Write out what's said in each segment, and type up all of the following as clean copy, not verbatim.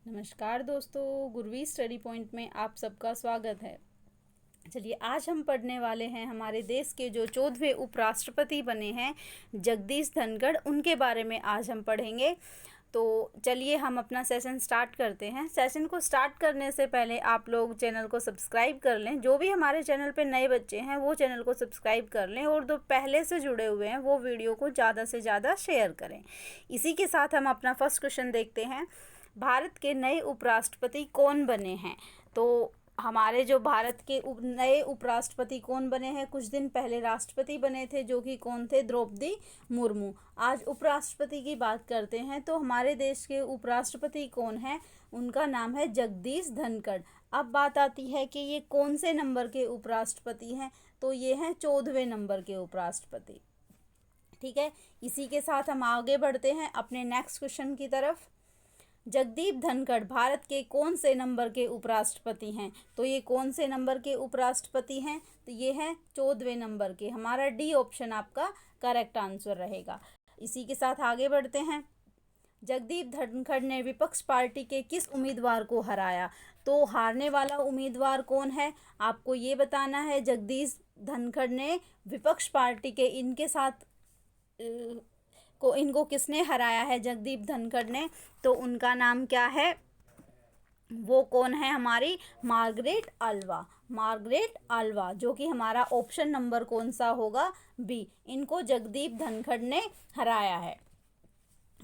नमस्कार दोस्तों, गुरवी study point में आप सबका स्वागत है। चलिए आज हम पढ़ने वाले हैं हमारे देश के जो 14वें उपराष्ट्रपति बने हैं जगदीश धनखड़, उनके बारे में आज हम पढ़ेंगे। तो चलिए हम अपना सेशन स्टार्ट करते हैं। सेशन को स्टार्ट करने से पहले आप लोग चैनल को सब्सक्राइब कर लें। जो भी हमारे चैनल पे नए बच्चे हैं वो चैनल को सब्सक्राइब कर लें और जो पहले से जुड़े हुए हैं वो वीडियो को ज़्यादा से ज़्यादा शेयर करें। इसी के साथ हम अपना फर्स्ट क्वेश्चन देखते हैं। भारत के नए उपराष्ट्रपति कौन बने हैं? तो हमारे जो भारत के नए उपराष्ट्रपति कौन बने हैं, कुछ दिन पहले राष्ट्रपति बने थे जो कि कौन थे? द्रौपदी मुर्मू। आज उपराष्ट्रपति की बात करते हैं। तो हमारे देश के उपराष्ट्रपति कौन है? उनका नाम है जगदीश धनखड़। अब बात आती है कि ये कौन से नंबर के उपराष्ट्रपति हैं? तो ये हैं 14वें नंबर के उपराष्ट्रपति। ठीक है, इसी के साथ हम आगे बढ़ते हैं अपने नेक्स्ट क्वेश्चन की तरफ। जगदीप धनखड़ भारत के कौन से नंबर के उपराष्ट्रपति हैं? तो ये कौन से नंबर के उपराष्ट्रपति हैं? तो ये हैं 14वें नंबर के। हमारा डी ऑप्शन आपका करेक्ट आंसर रहेगा। इसी के साथ आगे बढ़ते हैं। जगदीप धनखड़ ने विपक्ष पार्टी के किस उम्मीदवार को हराया? तो हारने वाला उम्मीदवार कौन है आपको ये बताना है। जगदीश धनखड़ ने विपक्ष पार्टी के इनको किसने हराया है? जगदीप धनखड़ ने। तो उनका नाम क्या है? वो कौन है? हमारी मार्गरेट आल्वा। मार्गरेट आल्वा, जो कि हमारा ऑप्शन नंबर कौन सा होगा? बी। इनको जगदीप धनखड़ ने हराया है।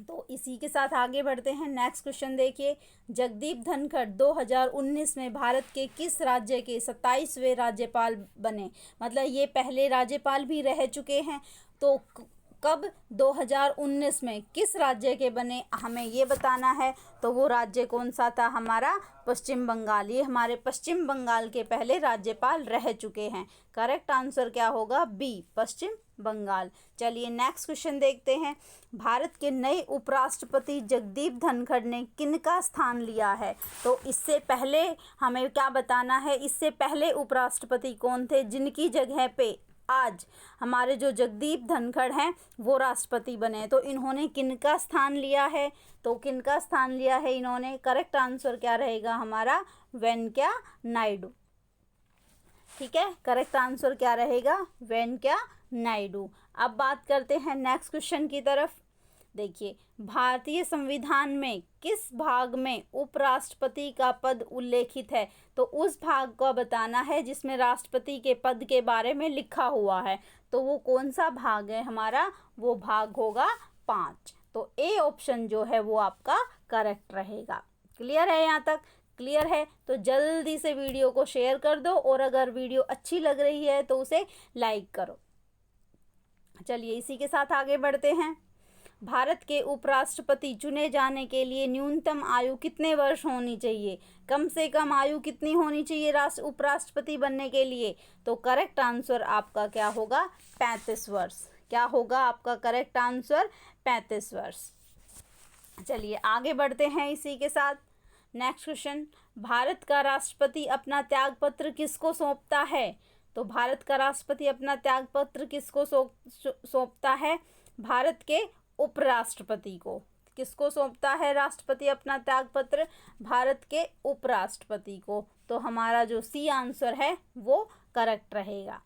तो इसी के साथ आगे बढ़ते हैं। नेक्स्ट क्वेश्चन देखिए। जगदीप धनखड़ 2019 में भारत के किस राज्य के 27वें राज्यपाल बने? मतलब ये पहले राज्यपाल भी रह चुके हैं। तो कब? 2019 में किस राज्य के बने, हमें ये बताना है। तो वो राज्य कौन सा था? हमारा पश्चिम बंगाल। ये हमारे पश्चिम बंगाल के पहले राज्यपाल रह चुके हैं। करेक्ट आंसर क्या होगा? बी, पश्चिम बंगाल। चलिए नेक्स्ट क्वेश्चन देखते हैं। भारत के नए उपराष्ट्रपति जगदीप धनखड़ ने किनका स्थान लिया है? तो इससे पहले हमें क्या बताना है? इससे पहले उपराष्ट्रपति कौन थे जिनकी जगह पे आज हमारे जो जगदीप धनखड़ हैं वो राष्ट्रपति बने? तो इन्होंने किनका स्थान लिया है? तो किनका स्थान लिया है इन्होंने? करेक्ट आंसर क्या रहेगा हमारा? वेंकैया नायडू। ठीक है, करेक्ट आंसर क्या रहेगा? वेंकैया नायडू। अब बात करते हैं नेक्स्ट क्वेश्चन की तरफ। देखिए, भारतीय संविधान में किस भाग में उपराष्ट्रपति का पद उल्लेखित है? तो उस भाग को बताना है जिसमें राष्ट्रपति के पद के बारे में लिखा हुआ है। तो वो कौन सा भाग है हमारा? वो भाग होगा 5। तो ए ऑप्शन जो है वो आपका करेक्ट रहेगा। क्लियर है? यहाँ तक क्लियर है? तो जल्दी से वीडियो को शेयर कर दो और अगर वीडियो अच्छी लग रही है तो उसे लाइक करो। चलिए इसी के साथ आगे बढ़ते हैं। भारत के उपराष्ट्रपति चुने जाने के लिए न्यूनतम आयु कितने वर्ष होनी चाहिए? कम से कम आयु कितनी होनी चाहिए उपराष्ट्रपति बनने के लिए? तो करेक्ट आंसर आपका क्या होगा? 35 वर्ष। क्या होगा आपका करेक्ट आंसर? 35 वर्ष। चलिए आगे बढ़ते हैं इसी के साथ। Next question. भारत का राष्ट्रपति अपना त्यागपत्र किसको सौंपता है? तो भारत का राष्ट्रपति अपना त्यागपत्र किसको सौंपता है? भारत के उपराष्ट्रपति को। किसको सौंपता है राष्ट्रपति अपना त्यागपत्र? भारत के उपराष्ट्रपति को। तो हमारा जो सी आंसर है वो करेक्ट रहेगा।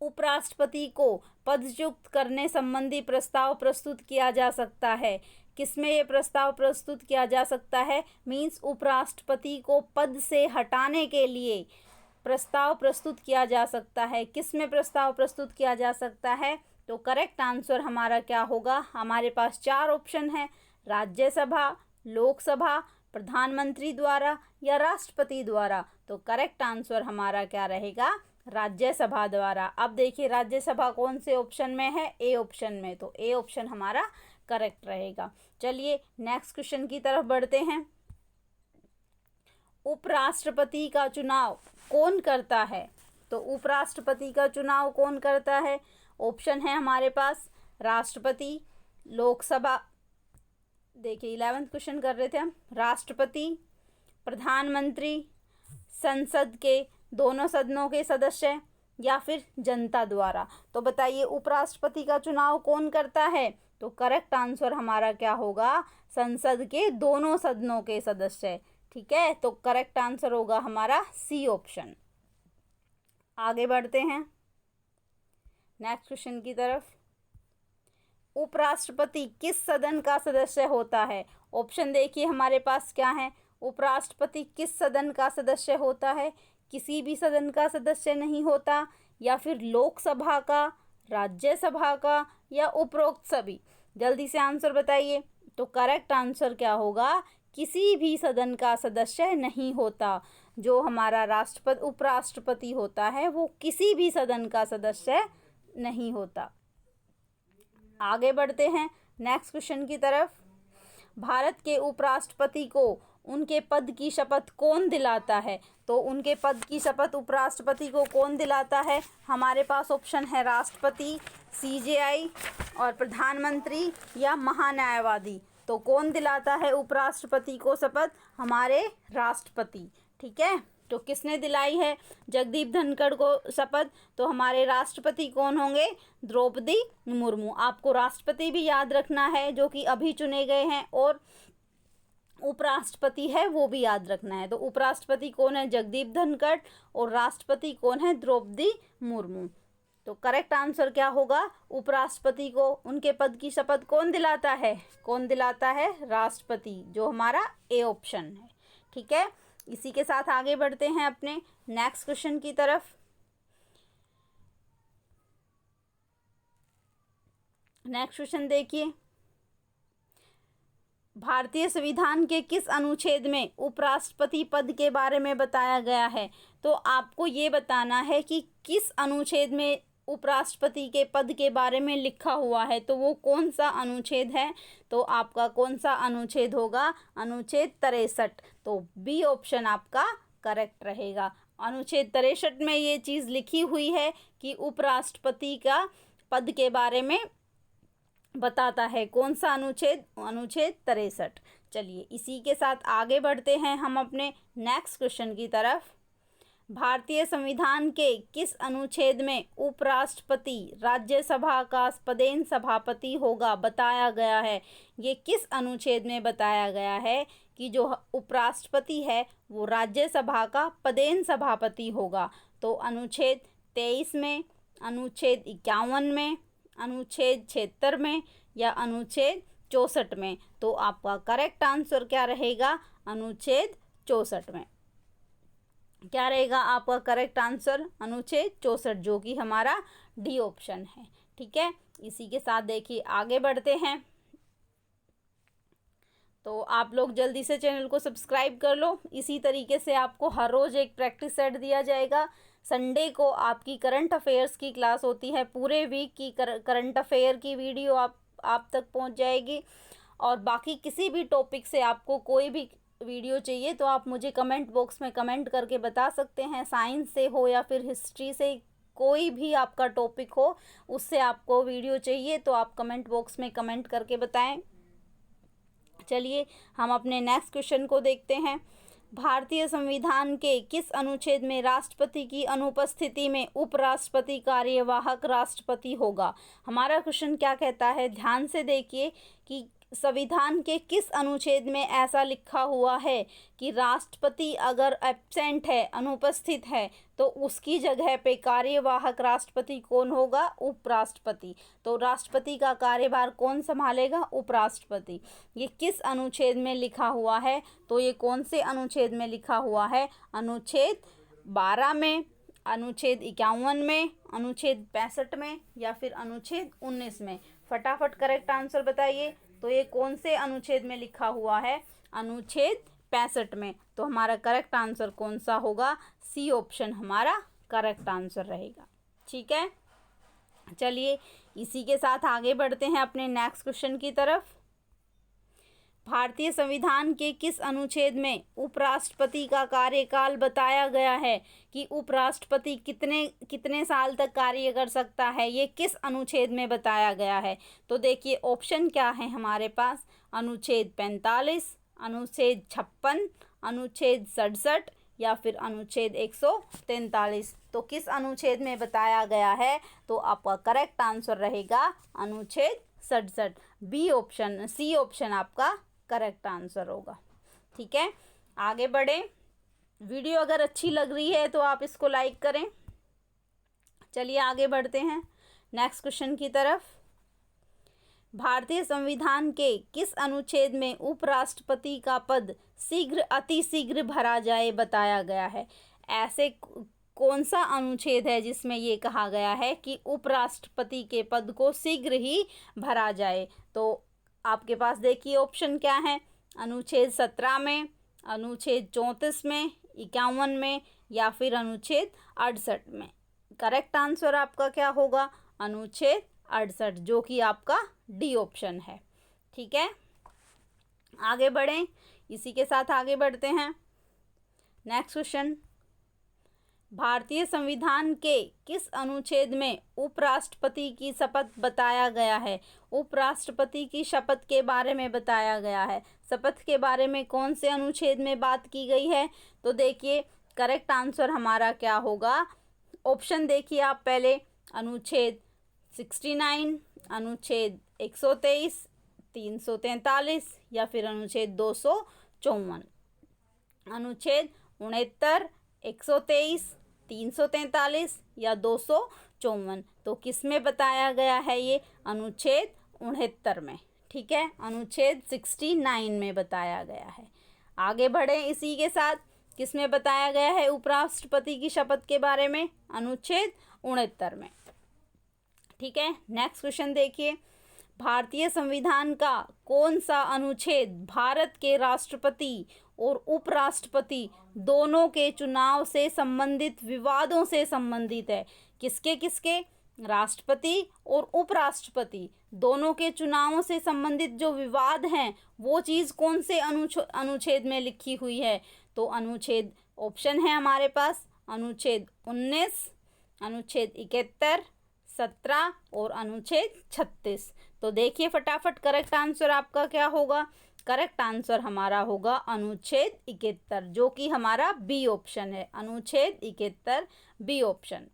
उपराष्ट्रपति को पदच्युत करने संबंधी प्रस्ताव प्रस्तुत किया जा सकता है। किसमें ये प्रस्ताव प्रस्तुत किया जा सकता है? मीन्स उपराष्ट्रपति को पद से हटाने के लिए प्रस्ताव प्रस्तुत किया जा सकता है। किसमें प्रस्ताव प्रस्तुत किया जा सकता है? तो करेक्ट आंसर हमारा क्या होगा? हमारे पास 4 ऑप्शन है। राज्यसभा, लोकसभा, प्रधानमंत्री द्वारा या राष्ट्रपति द्वारा। तो करेक्ट आंसर हमारा क्या रहेगा? राज्यसभा द्वारा। अब देखिए राज्यसभा कौन से ऑप्शन में है? ए ऑप्शन में। तो ए ऑप्शन हमारा करेक्ट रहेगा। चलिए नेक्स्ट क्वेश्चन की तरफ बढ़ते हैं। उपराष्ट्रपति का चुनाव कौन करता है? तो उपराष्ट्रपति का चुनाव कौन करता है? ऑप्शन है हमारे पास राष्ट्रपति, लोकसभा, देखिए 11th क्वेश्चन कर रहे थे हम, राष्ट्रपति, प्रधानमंत्री, संसद के दोनों सदनों के सदस्य या फिर जनता द्वारा। तो बताइए उपराष्ट्रपति का चुनाव कौन करता है? तो करेक्ट आंसर हमारा क्या होगा, संसद के दोनों सदनों के सदस्य। ठीक है, तो करेक्ट आंसर होगा हमारा सी ऑप्शन। आगे बढ़ते हैं नेक्स्ट क्वेश्चन की तरफ। उपराष्ट्रपति किस सदन का सदस्य होता है? ऑप्शन देखिए हमारे पास क्या है। उपराष्ट्रपति किस सदन का सदस्य होता है? किसी भी सदन का सदस्य नहीं होता, या फिर लोकसभा का, राज्यसभा का, या उपरोक्त सभी। जल्दी से आंसर बताइए। तो करेक्ट आंसर क्या होगा, किसी भी सदन का सदस्य नहीं होता। जो हमारा राष्ट्रपति उपराष्ट्रपति होता है वो किसी भी सदन का सदस्य नहीं होता। आगे बढ़ते हैं नेक्स्ट क्वेश्चन की तरफ। भारत के उपराष्ट्रपति को उनके पद की शपथ कौन दिलाता है? तो उनके पद की शपथ उपराष्ट्रपति को कौन दिलाता है? हमारे पास ऑप्शन है राष्ट्रपति, सीजेआई और प्रधानमंत्री या महान्यायवादी। तो कौन दिलाता है उपराष्ट्रपति को शपथ? हमारे राष्ट्रपति। ठीक है, तो किसने दिलाई है जगदीप धनखड़ को शपथ? तो हमारे राष्ट्रपति कौन होंगे? द्रौपदी मुर्मू। आपको राष्ट्रपति भी याद रखना है जो कि अभी चुने गए हैं, और उपराष्ट्रपति है वो भी याद रखना है। तो उपराष्ट्रपति कौन है? जगदीप धनखड़, और राष्ट्रपति कौन है? द्रौपदी मुर्मू। तो करेक्ट आंसर क्या होगा, उपराष्ट्रपति को उनके पद की शपथ कौन दिलाता है? कौन दिलाता है? राष्ट्रपति, जो हमारा ए ऑप्शन है। ठीक है, इसी के साथ आगे बढ़ते हैं अपने नेक्स्ट क्वेश्चन की तरफ। नेक्स्ट क्वेश्चन देखिए, भारतीय संविधान के किस अनुच्छेद में उपराष्ट्रपति पद के बारे में बताया गया है? तो आपको ये बताना है कि किस अनुच्छेद में उपराष्ट्रपति के पद के बारे में लिखा हुआ है, तो वो कौन सा अनुच्छेद है? तो आपका कौन सा अनुच्छेद होगा? अनुच्छेद 63। तो बी ऑप्शन आपका करेक्ट रहेगा। अनुच्छेद 63 में ये चीज़ लिखी हुई है कि उपराष्ट्रपति का पद के बारे में बताता है। कौन सा अनुच्छेद? अनुच्छेद 63। चलिए इसी के साथ आगे बढ़ते हैं हम अपने नेक्स्ट क्वेश्चन की तरफ। भारतीय संविधान के किस अनुच्छेद में उपराष्ट्रपति राज्यसभा का पदेन सभापति होगा बताया गया है? ये किस अनुच्छेद में बताया गया है कि जो उपराष्ट्रपति है वो राज्यसभा का पदेन सभापति होगा? तो अनुच्छेद 23 में, अनुच्छेद 51 में, अनुच्छेद 76 में, या अनुच्छेद 64 में? तो आपका करेक्ट आंसर क्या रहेगा? अनुच्छेद 64 में। क्या रहेगा आपका करेक्ट आंसर? अनुच्छेद 64, जो कि हमारा डी ऑप्शन है। ठीक है, इसी के साथ देखिए आगे बढ़ते हैं। तो आप लोग जल्दी से चैनल को सब्सक्राइब कर लो। इसी तरीके से आपको हर रोज़ एक प्रैक्टिस सेट दिया जाएगा। संडे को आपकी करंट अफेयर्स की क्लास होती है। पूरे वीक की करंट अफेयर की वीडियो आप तक पहुंच जाएगी। और बाकी किसी भी टॉपिक से आपको कोई भी वीडियो चाहिए तो आप मुझे कमेंट बॉक्स में कमेंट करके बता सकते हैं। साइंस से हो या फिर हिस्ट्री से, कोई भी आपका टॉपिक हो उससे आपको वीडियो चाहिए तो आप कमेंट बॉक्स में कमेंट करके बताएं। चलिए हम अपने नेक्स्ट क्वेश्चन को देखते हैं। भारतीय संविधान के किस अनुच्छेद में राष्ट्रपति की अनुपस्थिति में उपराष्ट्रपति कार्यवाहक राष्ट्रपति होगा? हमारा क्वेश्चन क्या कहता है, ध्यान से देखिए कि संविधान के किस अनुच्छेद में ऐसा लिखा हुआ है कि राष्ट्रपति अगर एब्सेंट है, अनुपस्थित है, तो उसकी जगह पे कार्यवाहक राष्ट्रपति कौन होगा? उपराष्ट्रपति। तो राष्ट्रपति का कार्यभार कौन संभालेगा? उपराष्ट्रपति। ये किस अनुच्छेद में लिखा हुआ है? तो ये कौन से अनुच्छेद में लिखा हुआ है? अनुच्छेद 12 में, अनुच्छेद 51 में, अनुच्छेद 65 में, या फिर अनुच्छेद 19 में? फटाफट करेक्ट आंसर बताइए। तो ये कौन से अनुच्छेद में लिखा हुआ है? अनुच्छेद 65 में। तो हमारा करेक्ट आंसर कौन सा होगा? सी ऑप्शन हमारा करेक्ट आंसर रहेगा। ठीक है, चलिए इसी के साथ आगे बढ़ते हैं अपने नेक्स्ट क्वेश्चन की तरफ। भारतीय संविधान के किस अनुच्छेद में उपराष्ट्रपति का कार्यकाल बताया गया है कि उपराष्ट्रपति कितने साल तक कार्य कर सकता है? ये किस अनुच्छेद में बताया गया है? तो देखिए ऑप्शन क्या है हमारे पास, अनुच्छेद 45, अनुच्छेद 56, अनुच्छेद 67, या फिर अनुच्छेद 143। तो किस अनुच्छेद में बताया गया है? तो आपका करेक्ट आंसर रहेगा अनुच्छेद 67। बी ऑप्शन, सी ऑप्शन आपका करेक्ट आंसर होगा। ठीक है, आगे बढ़े। वीडियो अगर अच्छी लग रही है तो आप इसको लाइक करें। चलिए आगे बढ़ते हैं नेक्स्ट क्वेश्चन की तरफ। भारतीय संविधान के किस अनुच्छेद में उपराष्ट्रपति का पद शीघ्र अतिशीघ्र भरा जाए बताया गया है? ऐसे कौन सा अनुच्छेद है जिसमें ये कहा गया है कि उपराष्ट्रपति के पद को शीघ्र ही भरा जाए? तो आपके पास देखिए ऑप्शन क्या है, अनुच्छेद 17 में, अनुच्छेद 34 में, 51 में, या फिर अनुच्छेद 68 में। करेक्ट आंसर आपका क्या होगा? अनुच्छेद 68, जो कि आपका डी ऑप्शन है। ठीक है, आगे बढ़ें, इसी के साथ आगे बढ़ते हैं नेक्स्ट क्वेश्चन। भारतीय संविधान के किस अनुच्छेद में उपराष्ट्रपति की शपथ बताया गया है? उपराष्ट्रपति की शपथ के बारे में बताया गया है। शपथ के बारे में कौन से अनुच्छेद में बात की गई है? तो देखिए करेक्ट आंसर हमारा क्या होगा? ऑप्शन देखिए आप पहले, अनुच्छेद 69, अनुच्छेद 123, 343, या फिर अनुच्छेद 254। अनुच्छेद 69, 123, 343 या 254। तो किस में बताया गया है ये? अनुच्छेद 69 में। ठीक है, अनुच्छेद 69 में बताया गया है। आगे बढ़े इसी के साथ, किस में बताया गया है उपराष्ट्रपति की शपथ के बारे में? अनुच्छेद 69 में। ठीक है, नेक्स्ट क्वेश्चन देखिए। भारतीय संविधान का कौन सा अनुच्छेद भारत के राष्ट्रपति और उपराष्ट्रपति दोनों के चुनाव से संबंधित विवादों से संबंधित है? किसके किसके? राष्ट्रपति और उपराष्ट्रपति दोनों के चुनावों से संबंधित जो विवाद हैं वो चीज़ कौन से अनुच्छेद में लिखी हुई है? तो अनुच्छेद, ऑप्शन है हमारे पास, अनुच्छेद 19, अनुच्छेद 71, 17 और अनुच्छेद 36। तो देखिए फटाफट करेक्ट आंसर आपका क्या होगा? करेक्ट आंसर हमारा होगा अनुच्छेद 71, जो कि हमारा बी ऑप्शन है। अनुच्छेद 71 बी ऑप्शन।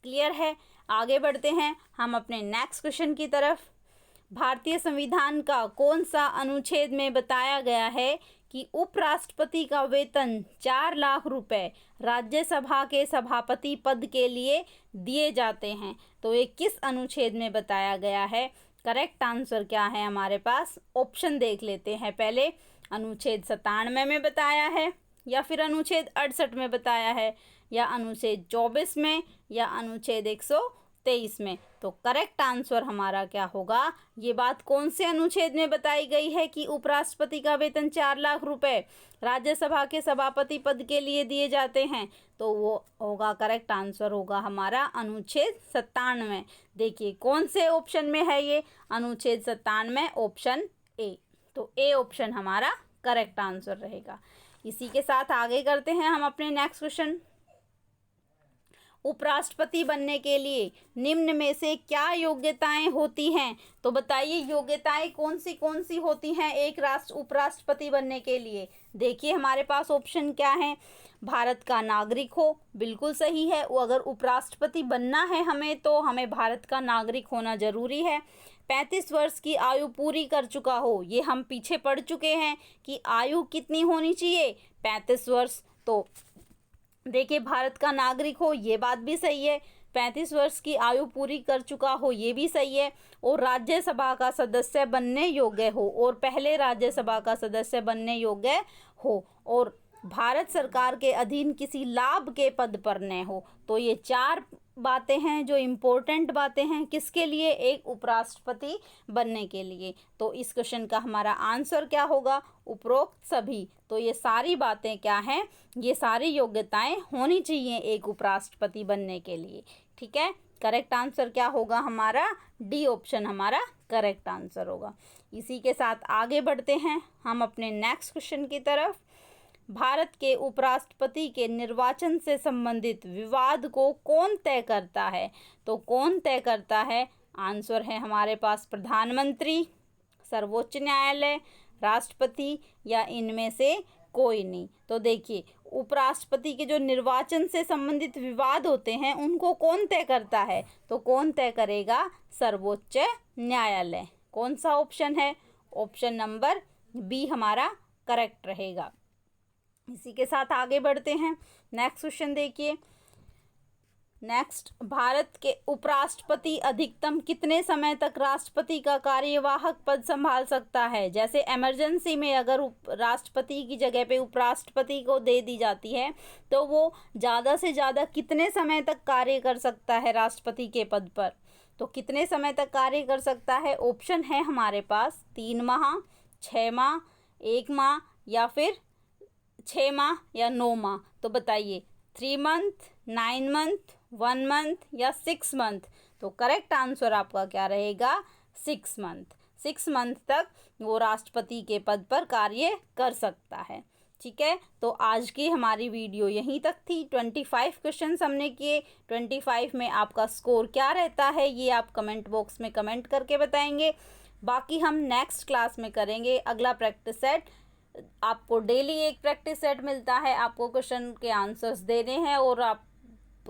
क्लियर है, आगे बढ़ते हैं हम अपने नेक्स्ट क्वेश्चन की तरफ। भारतीय संविधान का कौन सा अनुच्छेद में बताया गया है कि उपराष्ट्रपति का वेतन 4 लाख रुपए राज्यसभा के सभापति पद के लिए दिए जाते हैं? तो ये किस अनुच्छेद में बताया गया है? करेक्ट आंसर क्या है हमारे पास? ऑप्शन देख लेते हैं पहले। अनुच्छेद 97 में बताया है, या फिर अनुच्छेद 68 में बताया है, या अनुच्छेद 24 में, या अनुच्छेद 123 में। तो करेक्ट आंसर हमारा क्या होगा? ये बात कौन से अनुच्छेद में बताई गई है कि उपराष्ट्रपति का वेतन 4 लाख रुपए राज्यसभा के सभापति पद के लिए दिए जाते हैं? तो वो होगा, करेक्ट आंसर होगा हमारा अनुच्छेद 97। देखिए कौन से ऑप्शन में है ये? अनुच्छेद 97 ऑप्शन ए। तो ए ऑप्शन हमारा करेक्ट आंसर रहेगा। इसी के साथ आगे करते हैं हम अपने नेक्स्ट क्वेश्चन। उपराष्ट्रपति बनने के लिए निम्न में से क्या योग्यताएं होती हैं? तो बताइए योग्यताएं कौन सी होती हैं एक उपराष्ट्रपति बनने के लिए? देखिए हमारे पास ऑप्शन क्या है। भारत का नागरिक हो, बिल्कुल सही है। वो अगर उपराष्ट्रपति बनना है हमें, तो हमें भारत का नागरिक होना जरूरी है। 35 वर्ष की आयु पूरी कर चुका हो, ये हम पीछे पढ़ चुके हैं कि आयु कितनी होनी चाहिए? 35 वर्ष। तो देखिए भारत का नागरिक हो, ये बात भी सही है। 35 वर्ष की आयु पूरी कर चुका हो, ये भी सही है। और राज्यसभा का सदस्य बनने योग्य हो, और पहले राज्यसभा का सदस्य बनने योग्य हो, और भारत सरकार के अधीन किसी लाभ के पद पर न हो। तो ये 4 बातें हैं जो इम्पोर्टेंट बातें हैं किसके लिए? एक उपराष्ट्रपति बनने के लिए। तो इस क्वेश्चन का हमारा आंसर क्या होगा? उपरोक्त सभी। तो ये सारी बातें क्या हैं? ये सारी योग्यताएं होनी चाहिए एक उपराष्ट्रपति बनने के लिए। ठीक है, करेक्ट आंसर क्या होगा हमारा? डी ऑप्शन हमारा करेक्ट आंसर होगा। इसी के साथ आगे बढ़ते हैं हम अपने नेक्स्ट क्वेश्चन की तरफ। भारत के उपराष्ट्रपति के निर्वाचन से संबंधित विवाद को कौन तय करता है? तो कौन तय करता है? आंसर है हमारे पास प्रधानमंत्री, सर्वोच्च न्यायालय, राष्ट्रपति, या इनमें से कोई नहीं। तो देखिए उपराष्ट्रपति के जो निर्वाचन से संबंधित विवाद होते हैं उनको कौन तय करता है? तो कौन तय करेगा? सर्वोच्च न्यायालय। कौन सा ऑप्शन है? ऑप्शन नंबर बी हमारा करेक्ट रहेगा। इसी के साथ आगे बढ़ते हैं। नेक्स्ट क्वेश्चन देखिए। नेक्स्ट, भारत के उपराष्ट्रपति अधिकतम कितने समय तक राष्ट्रपति का कार्यवाहक पद संभाल सकता है? जैसे इमरजेंसी में अगर राष्ट्रपति की जगह पे उपराष्ट्रपति को दे दी जाती है तो वो ज़्यादा से ज़्यादा कितने समय तक कार्य कर सकता है राष्ट्रपति के पद पर? तो कितने समय तक कार्य कर सकता है? ऑप्शन है हमारे पास 3 माह, 6 माह, 1 माह या फिर 6 माह या 9 माह। तो बताइए 3 मंथ, 9 मंथ, 1 मंथ या 6 मंथ? तो करेक्ट आंसर आपका क्या रहेगा? 6 मंथ। 6 मंथ तक वो राष्ट्रपति के पद पर कार्य कर सकता है। ठीक है, तो आज की हमारी वीडियो यहीं तक थी। 25 क्वेश्चंस हमने किए। 25 में आपका स्कोर क्या रहता है ये आप कमेंट बॉक्स में कमेंट करके बताएंगे। बाकी हम नेक्स्ट क्लास में करेंगे अगला प्रैक्टिस सेट। आपको डेली एक प्रैक्टिस सेट मिलता है, आपको क्वेश्चन के आंसर्स देने हैं और आप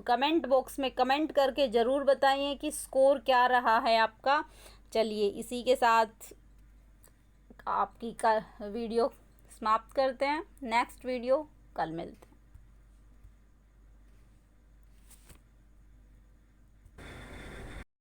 कमेंट बॉक्स में कमेंट करके ज़रूर बताइए कि स्कोर क्या रहा है आपका। चलिए इसी के साथ आपकी वीडियो समाप्त करते हैं। नेक्स्ट वीडियो कल मिलते हैं।